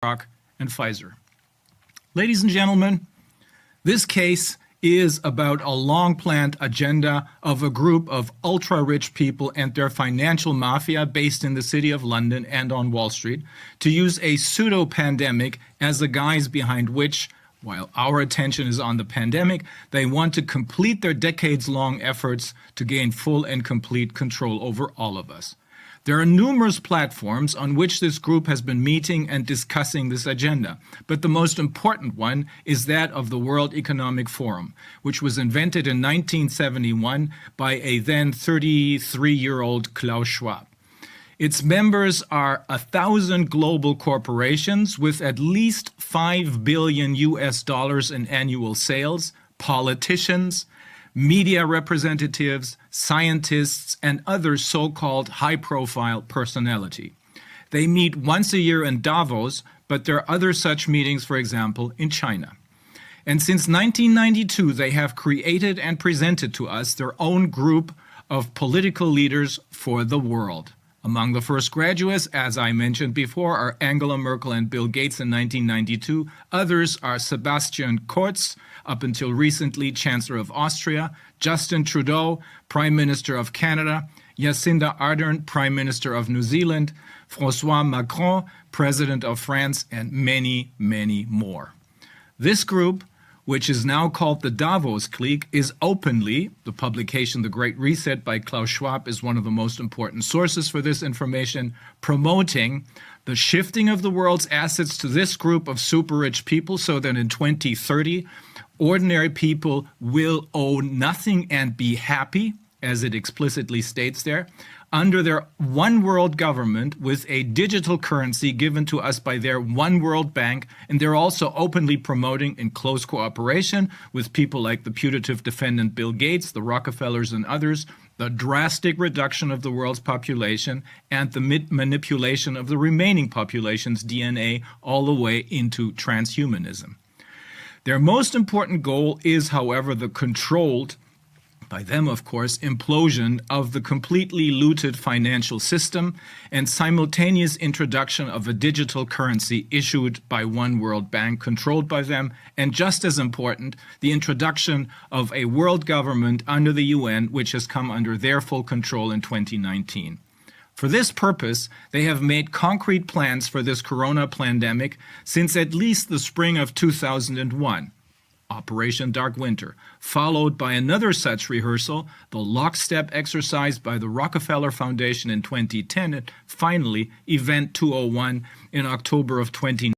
and Pfizer. Ladies and gentlemen, this case is about a long-planned agenda of a group of ultra-rich people and their financial mafia based in the city of London and on Wall Street to use a pseudo-pandemic as the guise behind which, while our attention is on the pandemic, they want to complete their decades-long efforts to gain full and complete control over all of us. There are numerous platforms on which this group has been meeting and discussing this agenda, but the most important one is that of the World Economic Forum, which was invented in 1971 by a then 33-year-old Klaus Schwab. Its members are 1,000 global corporations with at least $5 billion in annual sales, politicians, media representatives, scientists, and other so-called high-profile personality. They meet once a year in Davos, but there are other such meetings, for example, in China. And since 1992, they have created and presented to us their own group of political leaders for the world. Among the first graduates, as I mentioned before, are Angela Merkel and Bill Gates in 1992. Others are Sebastian Kurz, up until recently Chancellor of Austria, Justin Trudeau, Prime Minister of Canada, Jacinda Ardern, Prime Minister of New Zealand, François Macron, President of France, and many, many more. This group, which is now called the Davos clique, is openly, the publication The Great Reset by Klaus Schwab is one of the most important sources for this information, promoting the shifting of the world's assets to this group of super-rich people so that in 2030, ordinary people will own nothing and be happy, as it explicitly states there, under their one world government with a digital currency given to us by their one world bank, and they're also openly promoting, in close cooperation with people like the putative defendant Bill Gates, the Rockefellers and others, the drastic reduction of the world's population and the manipulation of the remaining population's DNA all the way into transhumanism. Their most important goal is, however, the controlled, by them, of course, implosion of the completely looted financial system and simultaneous introduction of a digital currency issued by one world bank controlled by them, and just as important, the introduction of a world government under the UN, which has come under their full control in 2019. For this purpose, they have made concrete plans for this corona pandemic since at least the spring of 2001. Operation Dark Winter, followed by another such rehearsal, the lockstep exercise by the Rockefeller Foundation in 2010, and finally Event 201 in October of 2019.